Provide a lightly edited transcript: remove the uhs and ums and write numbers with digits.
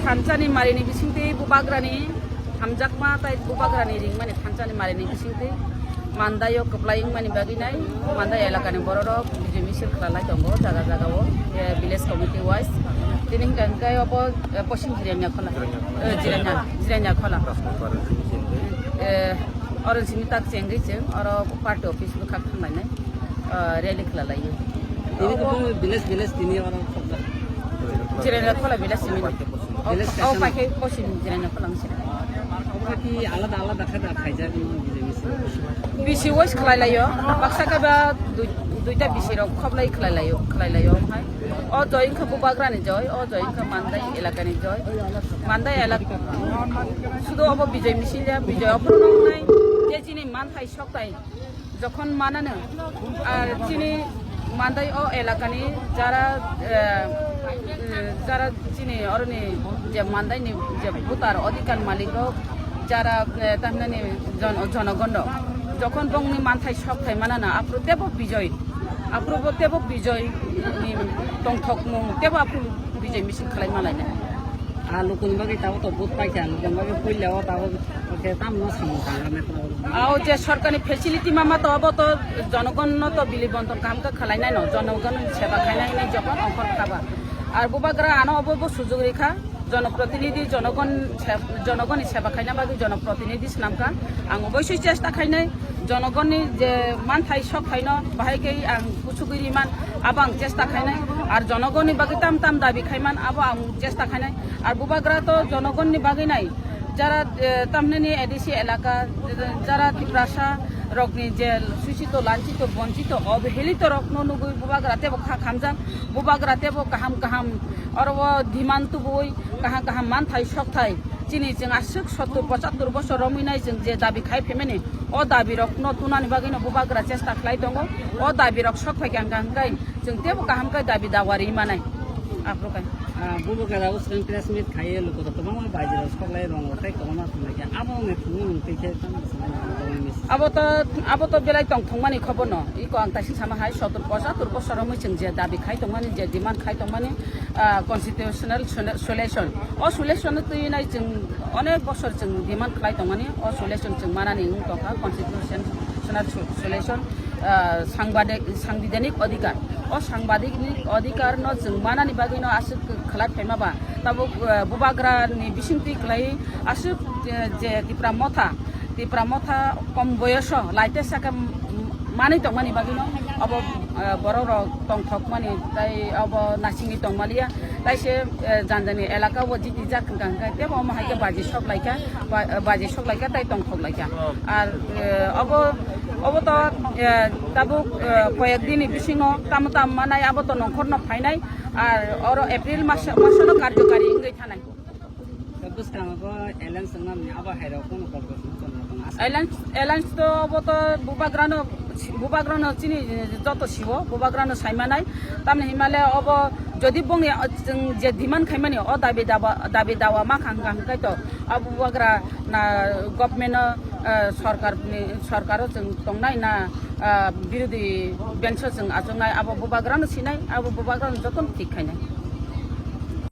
Thancani marini bisingte bubagrani hamjakma tai bubagrani ring mani thancani marini bisingte mandayo keplaying mani baginai mandai elakani bororok bijimisir khalai tongo jaga jaga wo village committee wise tining kangkai opo posim jiranya khola oran sini tak cengri ceng oro party office bu khak thangai nai rally khalai yo ini ko village tini orang jiranya khola village sini oh pakai posim jiranya khola sini কি আলাদা আলাদা খাইজা BC wise খালাইলাयो বাক্সাকাবা দুইটা BC rock খবলাই খালাইলাयो ओमफ्राय अ जयिंखा बुबाग्रानि जय अ जयिंखा मान्दाय एलाकानि जय मान्दाय एलाका শুধু of বিজয় মিছিল বিজয় অপরনাই যে চিনি মানথাই সকতাই যখন মানানো আর চিনি মান্দাই অ এলাকানি যারা যারা চিনি অরনি যে মান্দাইনি যে ভূতার অধিকার মালিক যারা তাহলে জনগণ যখন বংনি মানথাই সকথাই মানানা আপ্রতেব বিজয় টংথক মুং তেব আপু বিজয় মিছিল খালাই মালাইনা আলু কোনবাগে তাও তো বহুত পাইছে কোনবাগে কইলেও তাও ওকে তামনো সামনে আও যে সরকারি ফ্যাসিলিটি মামা তো অব তো জনগণ তো বিলিবন্তন কামকা খালাইনাই ন জনগণ সেবা খাইনাই নাই যখন অফর খাবা আর বুবাগ্রা আনো অব সুযোগ রেখা জনপ্রতিনিধি জনগণের সেবা খাইনা বাকি জনপ্রতিনিধি নামকা আং অবশ্যই চেষ্টা খাইনাই জনগণনি যে মানথাই সব খাইন বাহাইকে আং কুচুগুরি মান আবো আং চেষ্টা খাইনাই আর জনগণনি বাকি তাম তাম দাবি খাইমান আবো আং চেষ্টা খাইনাই আর বুবাগ্রা তো জনগণনি বাকি নাই যারা তামনে এডিসি এলাকা যারা তিপ্রাসা রকনি যে শোষিত লাঞ্ছিত বঞ্চিত অবহেলিত রত্ন নুগুই বুবাগ্রাতেব খামজান বুবাগ্রাতেব কাহাম কাহাম অরব ধিমান্তু বই কাহাম কাহাম মানথাই সকথাই চিনি जों 70-75 বছর রমিনাই जों যে দাবি খাই ফেমেনি ও দাবি রত্ন তুনানি বাগিনো বুবাগ্রা চেষ্টা খাই দङ ও দাবি রক সকফাই গাঙ্গাঙ্গাই जों তেব কাহামকাই দাবি দাওয়ারি মানাই আপ্রকাই bubuhkara usreng press meet khaye luko to bangma baijero soklai rong tai kona thunai abo nge thung tike tam abo to belai tong thongmani khobor no iko ang taisi sama hai 70 বছর মই जों जे दाबि खाय दंमानि जे demand खाय दंमानि कन्स्टिटिउशनेल solution अ solution तैनाय जों अनेक बছর जों demand खाय दंमानि अ सल्युशन जों मानानि उंतखा कन्स्टिटिउशनेल सल्युशन सांविधानिक अधिकार अ सांविधानिक अधिकार न जों मानानि बागै न आसु खला थाइमाबा ताबो बुबाग्रानि बिसिंति खलाय आसु जे तिप्रा मथा कम बयस लाइटे साका मानि दंमानि बागै न अब बरो तंथक मानि ताई अब नासिंगि दंमालिया ताइसे जानजानि एलाका वो जिति जाखन गांगा तेब अम हाइके बाजि सकलाइका ताई तंथक लाइका आर अब तो ताबो कयेक दिन बिसिङो ताम मानाय अब तो नखरनो फायनाय आर एप्रिल मासनो कार्यकारी गै थानाय बुस्कामाबो एलायन्स नामनि आबा हायराव कोन एलायन्स तो अब तो बुबाग्रानो चिनि जत सिबो बुबाग्रानो साइमानाय तामने हिमालय अब जदि बंगे जों जे डिमान्ड खायमानि अ दाबि दावा मा खांगाय तो अब बुबाग्रा ना गभर्नमेन्ट सरकार जों तंनाय ना बिरोधी बेन्स जों आजंनाय अब बुबाग्रानो सिनाय अब बुबाग्रानो जतन ठीक खायनाय